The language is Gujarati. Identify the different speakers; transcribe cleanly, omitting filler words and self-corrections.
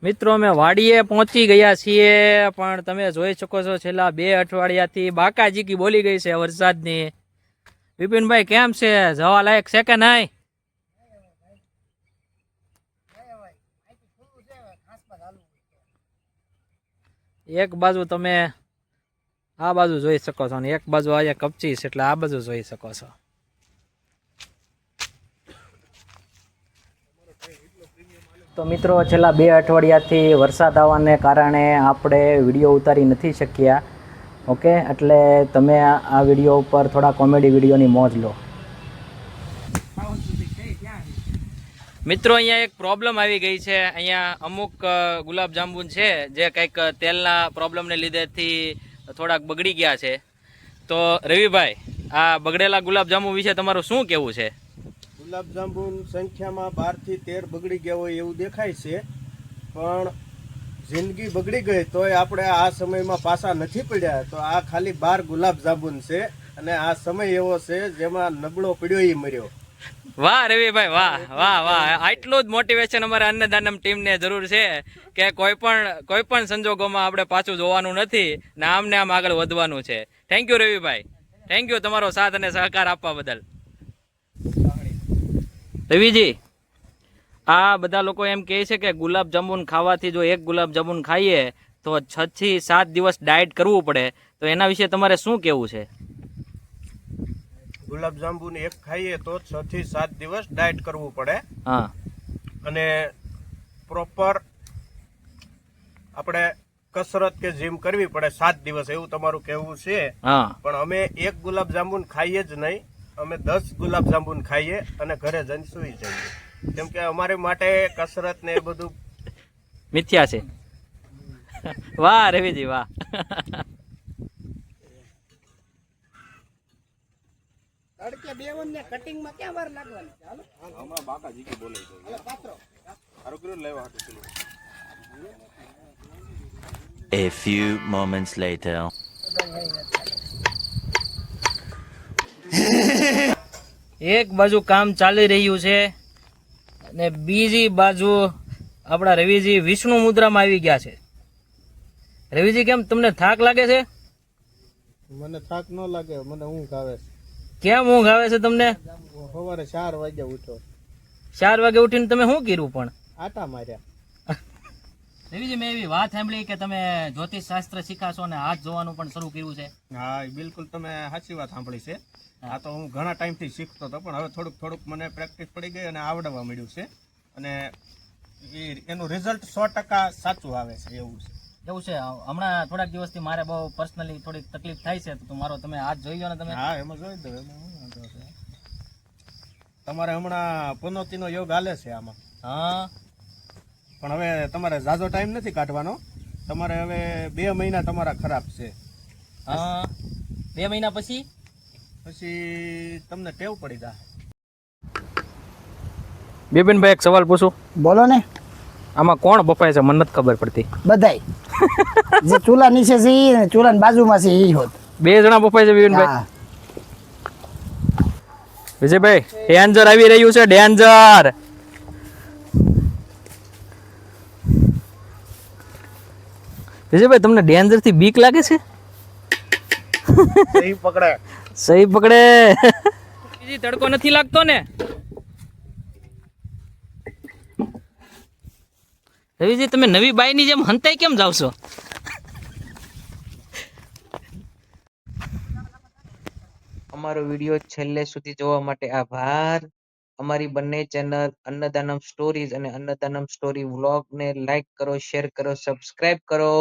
Speaker 1: મિત્રો અમે વાડીએ પહોંચી ગયા છીએ, પણ તમે જોઈ શકો છો છેલ્લા 2 અઠવાડિયાથી બાકાજીકી બોલી ગઈ છે વરસાદની. વિપિનભાઈ કેમ છે, જવા લાયક છે કે નહીં? એક બાજુ તમે આ બાજુ જોઈ શકો છો અને એક બાજુ અહીંયા કપચી છે, એટલે આ બાજુ જોઈ શકો છો. તો મિત્રો છેલ્લા 2 અઠવાડિયાથી વરસાદ આવવાને કારણે આપણે વિડીયો ઉતારી નથી શક્યા. ઓકે, એટલે તમે આ વિડીયો ઉપર થોડા કોમેડી વિડીયોની મોજ લો. મિત્રો અહીંયા એક પ્રોબ્લેમ આવી ગઈ છે. અહીંયા અમુક ગુલાબજાંબુ છે જે કંઈક તેલના પ્રોબ્લેમને લીધેથી થોડાક બગડી ગયા છે. તો રવિભાઈ, આ બગડેલા ગુલાબજાંબુ વિશે તમારું શું કહેવું છે?
Speaker 2: ગુલાબજાંબુ સંખ્યામાં 12 થી 13 બગડી ગયા હોય એવું દેખાય છે, પણ જિંદગી બગડી ગઈ તોય આપણે આ સમયમાં પાછા નથી પડ્યા. તો આ ખાલી 12 ગુલાબજાંબુ છે અને આ સમય એવો છે જેમાં નબળો પડ્યો એ મર્યો.
Speaker 1: વાહ રવિભાઈ, વાહ વાહ વાહ! આટલું જ મોટિવેશન અમારા અન્નદાનમ ટીમને જરૂર છે કે કોઈ પણ સંજોગોમાં આપણે પાછું જોવાનું નથી ને આમને આમ આગળ વધવાનું છે. Thank you Ravibhai, thank you તમારો સાથ અને સહકાર આપવા બદલ. રવિજી, આ બધા લોકો એમ કહે છે કે ગુલાબજાંબુ ખાવાથી જો એક ગુલાબજાંબુ ખાઈએ તો 6 થી 7 દિવસ ડાયટ કરવું પડે, તો એના વિશે તમારે શું કહેવું છે?
Speaker 2: ગુલાબજાંબુ એક ખાઈએ તો 6 થી 7 દિવસ ડાયટ કરવું પડે.
Speaker 1: હા,
Speaker 2: અને પ્રોપર આપણે કસરત કે જીમ કરવી પડે 7 દિવસ, એવું તમારું કહેવું છે.
Speaker 1: હા,
Speaker 2: પણ અમે એક ગુલાબજાંબુ ખાઈએ જ નહીં, અમે 10 ગુલાબજાંબુ ખાઈએ અને ઘરે જઈને સૂઈ જઈએ, કેમ કે અમારી માટે કસરત ને એ બધું
Speaker 1: મિથ્યા છે. વાહ રવિજી, વાહ!
Speaker 3: A few moments later.
Speaker 1: એક બાજુ કામ ચાલી રહ્યું છે અને બીજી બાજુ આપણા રવિજી વિષ્ણુ મુદ્રામાં આવી ગયા છે. રવિજી, કેમ તમને થાક લાગે છે?
Speaker 2: મને થાક ન લાગે, મને ઊંઘ આવે છે.
Speaker 1: કેમ ઊંઘ આવે છે તમને?
Speaker 2: સવારે 4 વાગે ઉઠો.
Speaker 1: 4 વાગે ઉઠીને તમે શું કર્યું? પણ
Speaker 2: આટા માર્યા.
Speaker 1: રવિજી, મેં એવી વાત સાંભળી કે તમે જ્યોતિષ શાસ્ત્ર શીખાશો અને હાથ જોવાનું પણ શરૂ કર્યું છે.
Speaker 2: હા, બિલકુલ તમે સાચી વાત સાંભળી છે. આ તો હું ઘણા ટાઈમથી શીખતો હતો, પણ હવે થોડુંક મને પ્રેક્ટિસ પડી ગઈ અને આવડવા મળ્યું છે. અને એનું રિઝલ્ટ 100% સાચું આવે છે. એવું છે.
Speaker 1: હમણાં થોડાક દિવસથી મારે બહુ પર્સનલી થોડીક તકલીફ થાય છે, તો મારો તમે હાથ જોઈ લો ને તમે.
Speaker 2: હા, એમાં જોઈ દો. એમાં શું વાંધો છે? તમારે હમણાં પનોતીનો યોગ હાલે છે આમાં.
Speaker 1: હા,
Speaker 2: પણ હવે તમારે ઝાઝો ટાઈમ નથી કાઢવાનો. તમારે હવે 2 મહિના તમારા ખરાબ છે.
Speaker 1: હા, 2 મહિના પછી
Speaker 2: તમને ટેવ પડી જાય.
Speaker 1: બિપિનભાઈ, એક સવાલ પૂછું?
Speaker 4: બોલો ને.
Speaker 1: આમાં કોણ બફાય છે? મને નથી ખબર પડતી.
Speaker 4: બધાય જે ચૂલા નીચે છે ઈ ને ચૂલાની બાજુમાં છે ઈ હોત.
Speaker 1: 2 જણા બફાય છે બિપિનભાઈ.
Speaker 4: હા.
Speaker 1: વિજયભાઈ, ડેન્જર આવી રહ્યું છે, ડેન્જર. વિજયભાઈ, તમને ડેન્જર થી બીક લાગે છે?
Speaker 2: સહી પકડે.
Speaker 1: સહી પકડે. બીજી તડકો નથી લાગતો ને? રવિજી, તમે નવી બાઈની જેમ હંતાઈ કેમ જાવ છો? અમારો વિડીયો છેલ્લે સુધી જોવા માટે આભાર. અમારી બંને ચેનલ અન્નદાનમ સ્ટોરીઝ અને અન્નદાનમ સ્ટોરી વ્લોગને લાઈક કરો, શેર કરો, સબસ્ક્રાઇબ કરો.